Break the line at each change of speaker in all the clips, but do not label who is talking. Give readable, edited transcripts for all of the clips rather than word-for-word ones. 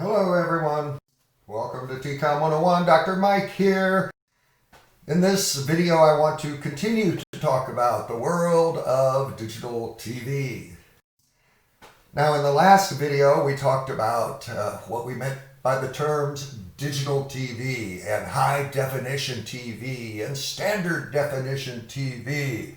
Hello everyone, welcome to TCOM 101, Dr. Mike here. In this video I want to continue to talk about the world of digital TV. Now in the last video we talked about what we meant by the terms digital TV and high definition TV and standard definition TV.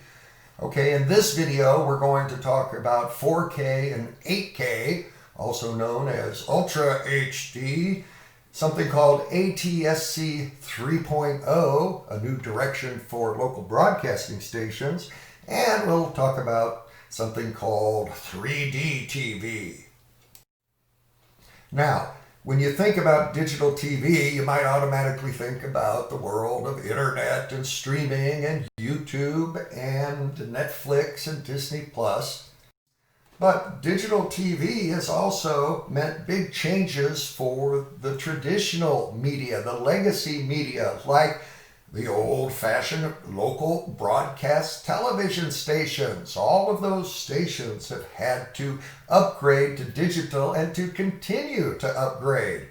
Okay, in this video we're going to talk about 4K and 8K, also known as Ultra HD, something called ATSC 3.0, a new direction for local broadcasting stations, and we'll talk about something called 3D TV. Now, when you think about digital TV, you might automatically think about the world of internet and streaming and YouTube and Netflix and Disney Plus. But digital TV has also meant big changes for the traditional media, the legacy media, like the old-fashioned local broadcast television stations. All of those stations have had to upgrade to digital and to continue to upgrade.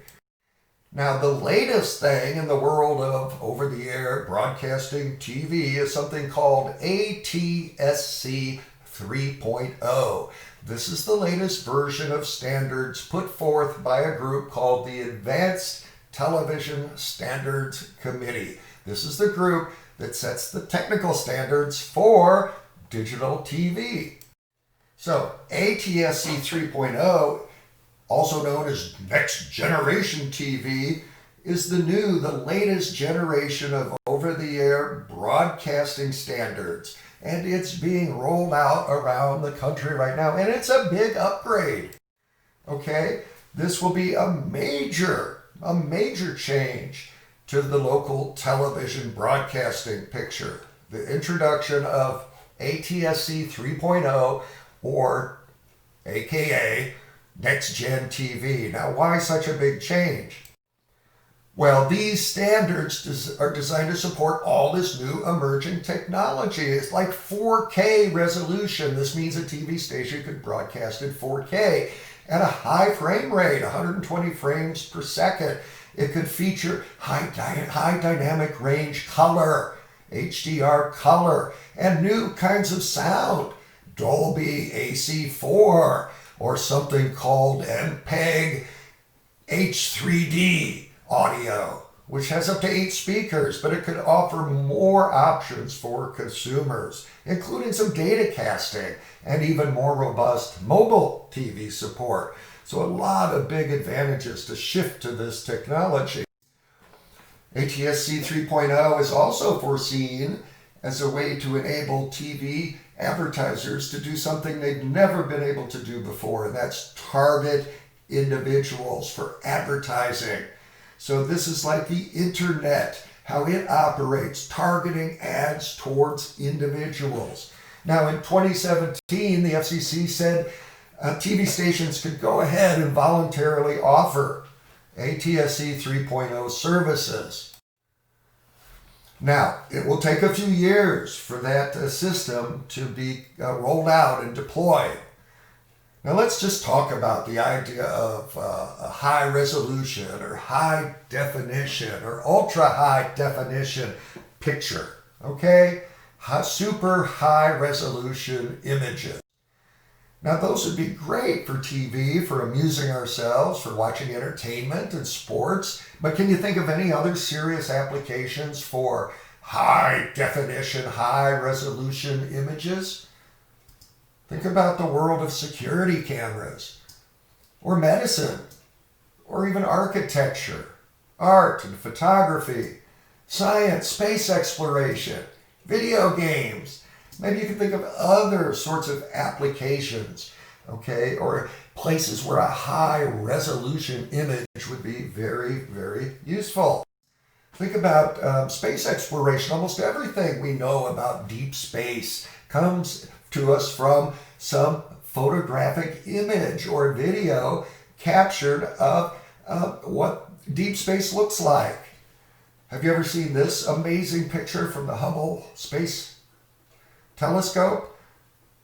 Now, the latest thing in the world of over-the-air broadcasting TV is something called ATSC 3.0. This is the latest version of standards put forth by a group called the Advanced Television Standards Committee. This is the group that sets the technical standards for digital TV. So ATSC 3.0, also known as Next Generation TV, is the latest generation of over-the-air broadcasting standards. And it's being rolled out around the country right now, and it's a big upgrade. Okay, this will be a major change to the local television broadcasting picture. The introduction of ATSC 3.0, or AKA Next Gen TV. Now, why such a big change? Well, these standards are designed to support all this new emerging technology. It's like 4K resolution. This means a TV station could broadcast in 4K at a high frame rate, 120 frames per second. It could feature high dynamic range color, HDR color, and new kinds of sound, Dolby AC4, or something called MPEG H3D. Audio, which has up to 8 speakers, but it could offer more options for consumers, including some data casting and even more robust mobile TV support. So a lot of big advantages to shift to this technology. ATSC 3.0 is also foreseen as a way to enable TV advertisers to do something they've never been able to do before, and that's target individuals for advertising. So this is like the internet, how it operates, targeting ads towards individuals. Now in 2017, the FCC said TV stations could go ahead and voluntarily offer ATSC 3.0 services. Now, it will take a few years for that system to be rolled out and deployed. Now let's just talk about the idea of a high resolution or high definition or ultra high definition picture, okay? Super high resolution images. Now those would be great for TV, for amusing ourselves, for watching entertainment and sports, but can you think of any other serious applications for high definition, high resolution images? Think about the world of security cameras, or medicine, or even architecture, art and photography, science, space exploration, video games. Maybe you can think of other sorts of applications, okay, or places where a high resolution image would be very, very useful. Think about space exploration. Almost everything we know about deep space comes to us from some photographic image or video captured of what deep space looks like. Have you ever seen this amazing picture from the Hubble Space Telescope?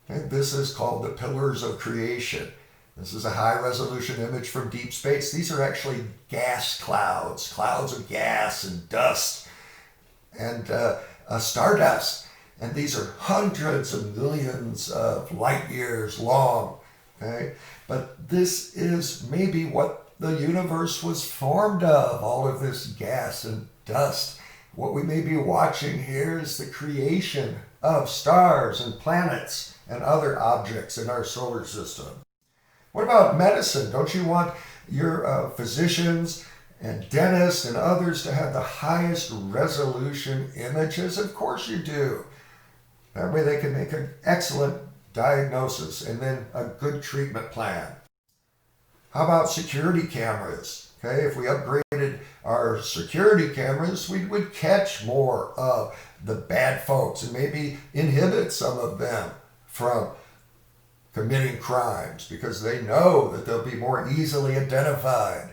And this is called the Pillars of Creation. This is a high-resolution image from deep space. These are actually gas clouds, clouds of gas and dust and stardust. And these are hundreds of millions of light years long. Okay? But this is maybe what the universe was formed of, all of this gas and dust. What we may be watching here is the creation of stars and planets and other objects in our solar system. What about medicine? Don't you want your physicians and dentists and others to have the highest resolution images? Of course you do. That way they can make an excellent diagnosis and then a good treatment plan. How about security cameras? Okay, if we upgraded our security cameras, we would catch more of the bad folks and maybe inhibit some of them from committing crimes because they know that they'll be more easily identified.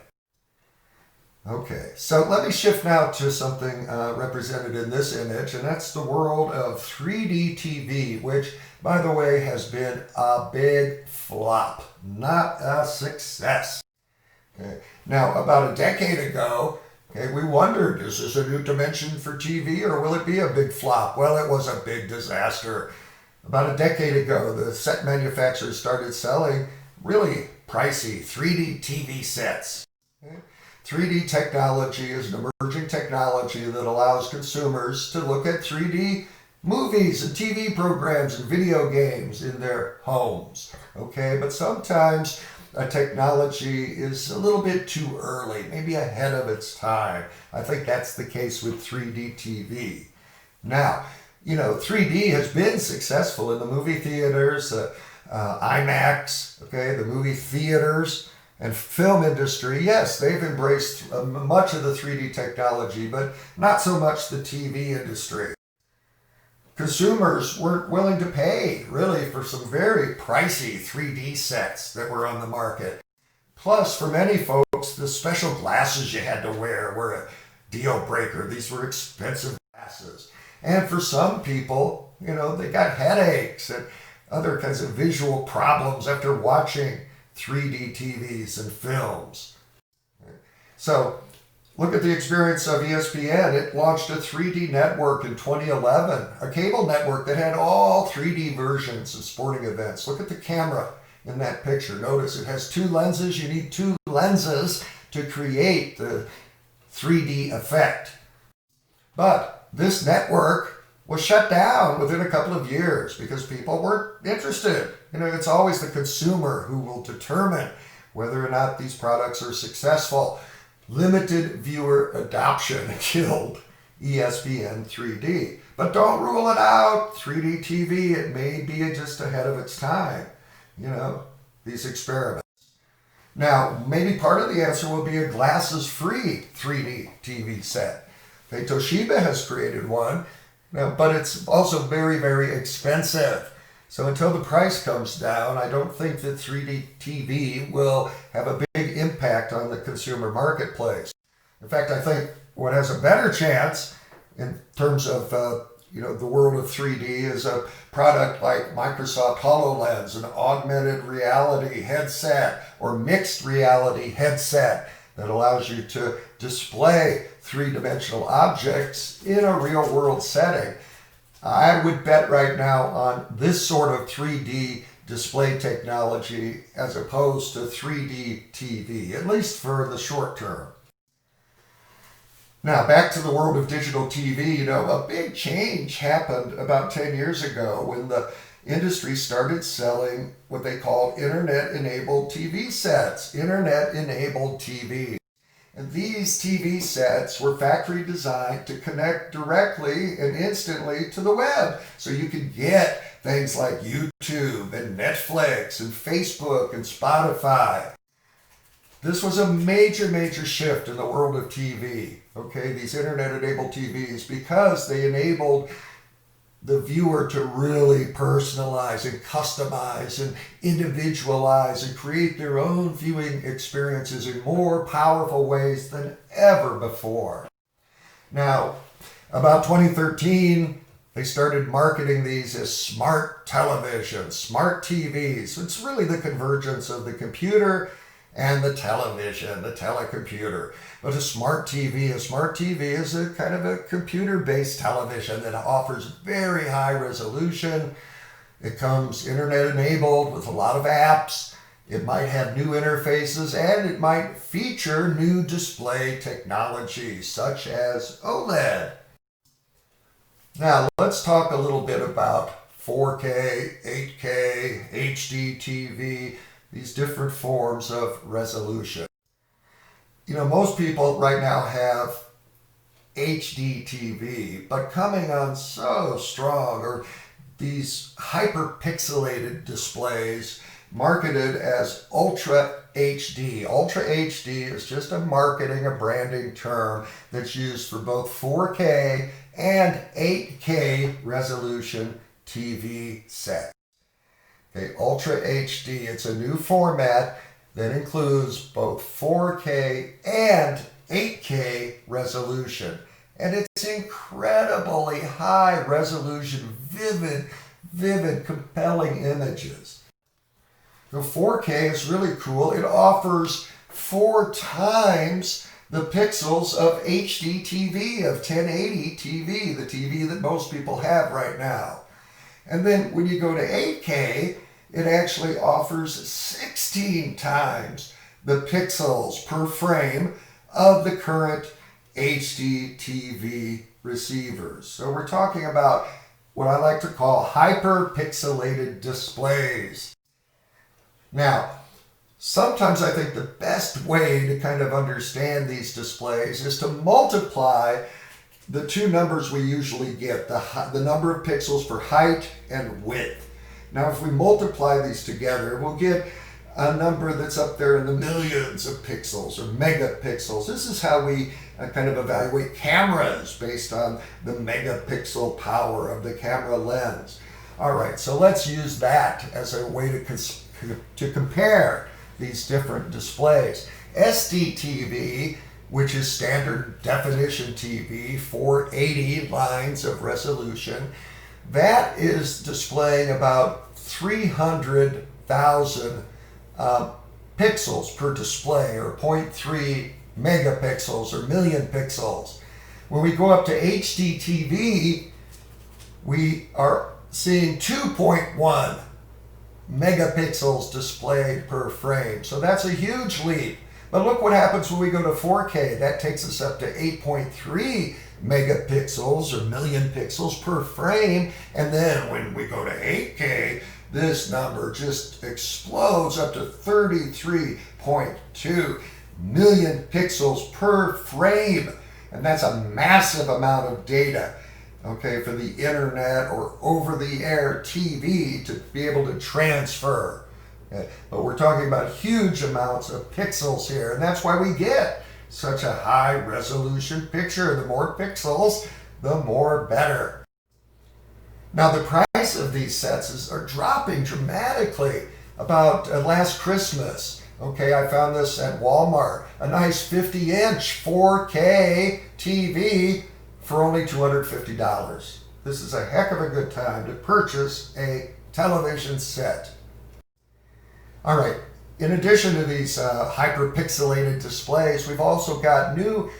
Okay, so let me shift now to something represented in this image, and that's the world of 3D TV, which, by the way, has been a big flop, not a success. Okay. Now, about a decade ago, we wondered, is this a new dimension for TV or will it be a big flop? Well, it was a big disaster. About a decade ago, the set manufacturers started selling really pricey 3D TV sets. Okay. 3D technology is an emerging technology that allows consumers to look at 3D movies and TV programs and video games in their homes. Okay, but sometimes a technology is a little bit too early, maybe ahead of its time. I think that's the case with 3D TV. Now, 3D has been successful in the movie theaters, IMAX, okay, the movie theaters, and film industry. Yes, they've embraced much of the 3D technology, but not so much the TV industry. Consumers weren't willing to pay, really, for some very pricey 3D sets that were on the market. Plus, for many folks, the special glasses you had to wear were a deal breaker. These were expensive glasses. And for some people, they got headaches and other kinds of visual problems after watching 3D TVs and films. So, look at the experience of ESPN. It launched a 3D network in 2011, a cable network that had all 3D versions of sporting events. Look at the camera in that picture. Notice it has two lenses. You need two lenses to create the 3D effect. But this network was shut down within a couple of years because people weren't interested. It's always the consumer who will determine whether or not these products are successful. Limited viewer adoption killed ESPN 3D. But don't rule it out. 3D TV, it may be just ahead of its time. These experiments. Now, maybe part of the answer will be a glasses-free 3D TV set. Okay, Toshiba has created one, but it's also very, very expensive. So until the price comes down, I don't think that 3D TV will have a big impact on the consumer marketplace. In fact, I think what has a better chance in terms of the world of 3D is a product like Microsoft HoloLens, an augmented reality headset or mixed reality headset that allows you to display three-dimensional objects in a real-world setting. I would bet right now on this sort of 3D display technology as opposed to 3D TV, at least for the short term. Now, back to the world of digital TV, a big change happened about 10 years ago when the industry started selling what they called internet-enabled TV sets, internet-enabled TV. And these TV sets were factory designed to connect directly and instantly to the web. So you could get things like YouTube and Netflix and Facebook and Spotify. This was a major, major shift in the world of TV, okay, these internet-enabled TVs, because they enabled the viewer to really personalize and customize and individualize and create their own viewing experiences in more powerful ways than ever before. Now, about 2013, They started marketing these as smart televisions, smart TVs. It's really the convergence of the computer and the television, the telecomputer. But a smart TV is a kind of a computer-based television that offers very high resolution. It comes internet enabled with a lot of apps. It might have new interfaces, and it might feature new display technology such as OLED. Now let's talk a little bit about 4K, 8K, HD TV, these different forms of resolution. You know, most people right now have HD TV, but coming on so strong are these hyper-pixelated displays marketed as Ultra HD. Ultra HD is just a branding term that's used for both 4K and 8K resolution TV sets. Okay, Ultra HD, it's a new format that includes both 4K and 8K resolution. And it's incredibly high resolution, vivid, compelling images. The 4K is really cool. It offers 4 times the pixels of HD TV, of 1080 TV, the TV that most people have right now. And then when you go to 8K, it actually offers 16 times the pixels per frame of the current HD TV receivers. So we're talking about what I like to call hyper-pixelated displays. Now, sometimes I think the best way to kind of understand these displays is to multiply the two numbers we usually get, the number of pixels for height and width. Now, if we multiply these together, we'll get a number that's up there in the millions of pixels or megapixels. This is how we kind of evaluate cameras based on the megapixel power of the camera lens. All right, so let's use that as a way to compare these different displays. SD-TV, which is standard definition TV, 480 lines of resolution, that is displaying about 300,000 pixels per display, or 0.3 megapixels or million pixels. When we go up to HD TV, we are seeing 2.1 megapixels displayed per frame. So that's a huge leap. But look what happens when we go to 4K. That takes us up to 8.3 megapixels or million pixels per frame. And then when we go to 8K, this number just explodes up to 33.2 million pixels per frame. And that's a massive amount of data, okay, for the internet or over-the-air TV to be able to transfer. Okay? But we're talking about huge amounts of pixels here, and that's why we get such a high resolution picture. The more pixels, the more better. Now, the price of these sets are dropping dramatically. About last Christmas, okay, I found this at Walmart, a nice 50-inch 4K TV for only $250. This is a heck of a good time to purchase a television set. All right, in addition to these hyperpixelated displays, we've also got new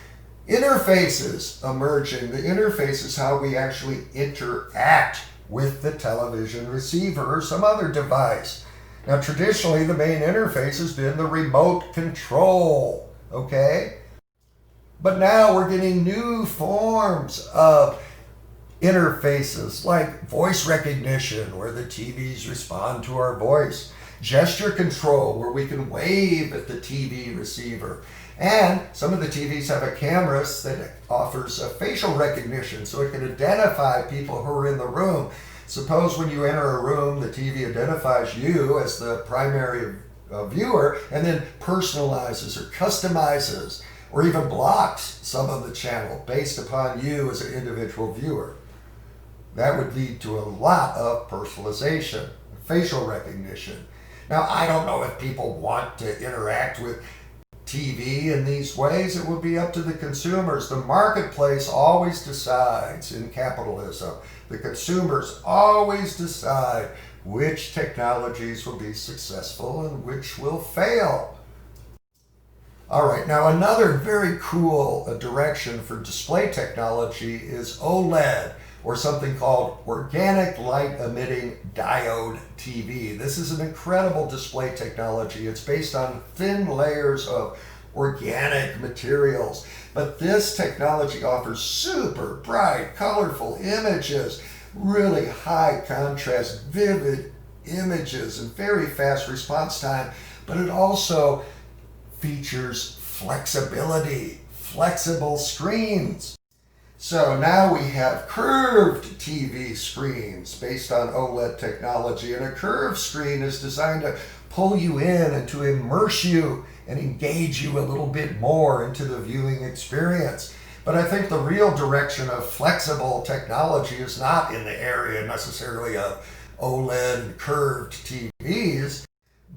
interfaces emerging. The interface is how we actually interact with the television receiver or some other device. Now, traditionally, the main interface has been the remote control, okay? But now we're getting new forms of interfaces like voice recognition, where the TVs respond to our voice, gesture control, where we can wave at the TV receiver, and some of the TVs have a camera that offers a facial recognition so it can identify people who are in the room. Suppose when you enter a room, the TV identifies you as the primary viewer and then personalizes or customizes or even blocks some of the channel based upon you as an individual viewer. That would lead to a lot of personalization, facial recognition. Now, I don't know if people want to interact with TV in these ways, it will be up to the consumers. The marketplace always decides in capitalism. The consumers always decide which technologies will be successful and which will fail. All right, now another very cool direction for display technology is OLED, or something called Organic Light Emitting Diode TV. This is an incredible display technology. It's based on thin layers of organic materials. But this technology offers super bright, colorful images, really high contrast, vivid images, and very fast response time. But it also features flexibility, flexible screens. So now we have curved TV screens based on OLED technology, and a curved screen is designed to pull you in and to immerse you and engage you a little bit more into the viewing experience. But I think the real direction of flexible technology is not in the area necessarily of OLED and curved TVs,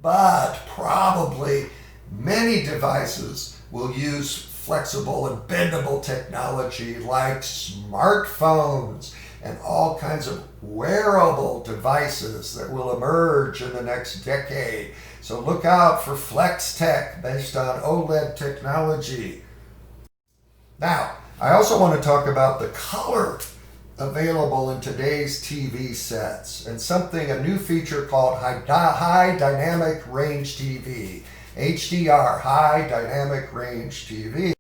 but probably many devices will use flexible and bendable technology like smartphones and all kinds of wearable devices that will emerge in the next decade. So look out for flex tech based on OLED technology. Now, I also want to talk about the color available in today's TV sets and a new feature called High Dynamic Range TV. HDR, High Dynamic Range TV.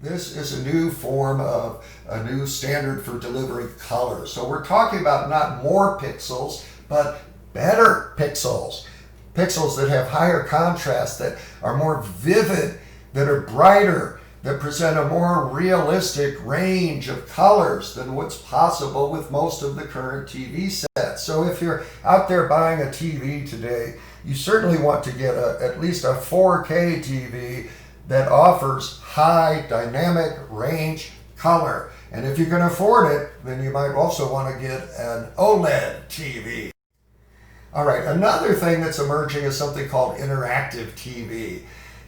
This is a new form of a new standard for delivering color. So we're talking about not more pixels, but better pixels. Pixels that have higher contrast, that are more vivid, that are brighter, that present a more realistic range of colors than what's possible with most of the current TV sets. So if you're out there buying a TV today, you certainly want to get at least a 4K TV that offers high dynamic range color. And if you can afford it, then you might also want to get an OLED TV. All right, another thing that's emerging is something called interactive TV.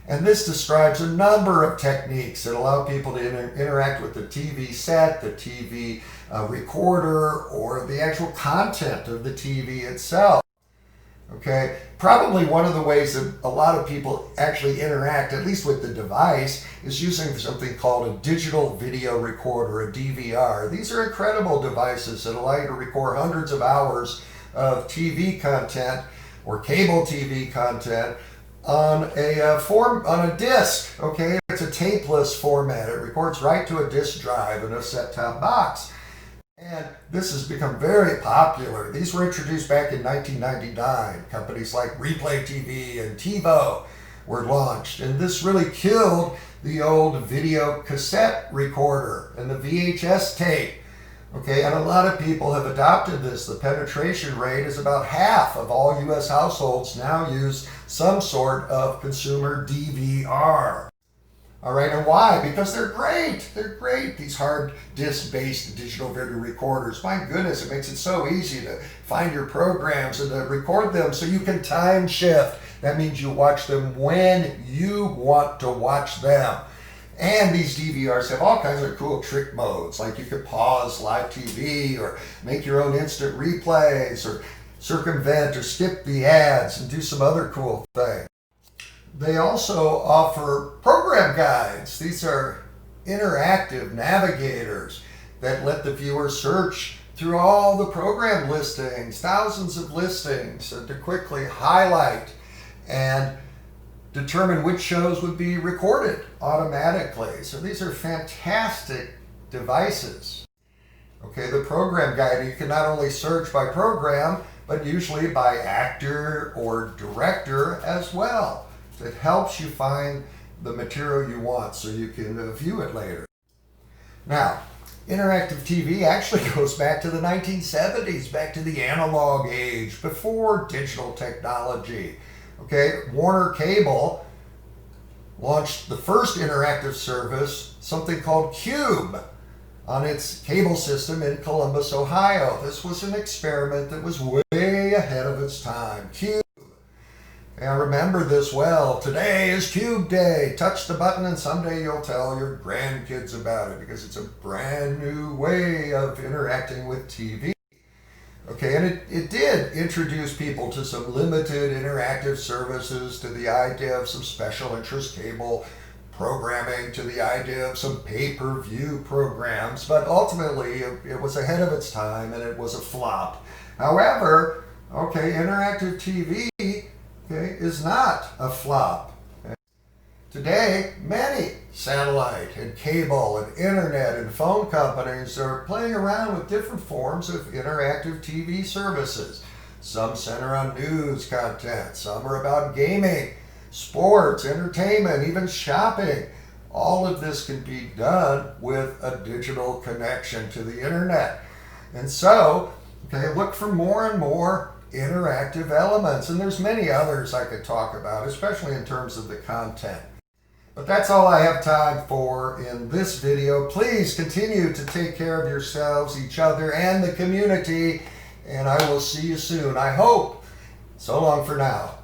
And this describes a number of techniques that allow people to interact with the TV set, the TV recorder, or the actual content of the TV itself. Okay, probably one of the ways that a lot of people actually interact, at least with the device, is using something called a digital video recorder, a DVR. These are incredible devices that allow you to record hundreds of hours of TV content or cable TV content on a disc. Okay, it's a tapeless format. It records right to a disc drive in a set-top box. And this has become very popular. These were introduced back in 1999. Companies like Replay TV and TiVo were launched. And this really killed the old video cassette recorder and the VHS tape. Okay, and a lot of people have adopted this. The penetration rate is about half of all U.S. households now use some sort of consumer DVR. All right, and why? Because they're great. They're great, these hard disk-based digital video recorders. My goodness, it makes it so easy to find your programs and to record them so you can time shift. That means you watch them when you want to watch them. And these DVRs have all kinds of cool trick modes, like you could pause live TV or make your own instant replays or circumvent or skip the ads and do some other cool things. They also offer program guides. These are interactive navigators that let the viewer search through all the program listings, thousands of listings, to quickly highlight and determine which shows would be recorded automatically. So these are fantastic devices. Okay, the program guide, you can not only search by program, but usually by actor or director as well. It helps you find the material you want so you can view it later. Now, interactive TV actually goes back to the 1970s, back to the analog age, before digital technology. Okay, Warner Cable launched the first interactive service, something called Cube, on its cable system in Columbus, Ohio. This was an experiment that was way ahead of its time. Cube. I remember this well. Today is Cube Day. Touch the button and someday you'll tell your grandkids about it because it's a brand new way of interacting with TV. Okay, and it did introduce people to some limited interactive services, to the idea of some special interest cable programming, to the idea of some pay-per-view programs, but ultimately it was ahead of its time and it was a flop. However, okay, interactive TV, okay, is not a flop. Today, many satellite and cable and internet and phone companies are playing around with different forms of interactive TV services. Some center on news content, some are about gaming, sports, entertainment, even shopping. All of this can be done with a digital connection to the internet. And so, okay, look for more and more interactive elements. And there's many others I could talk about, especially in terms of the content. But that's all I have time for in this video. Please continue to take care of yourselves, each other, and the community. And I will see you soon, I hope. So long for now.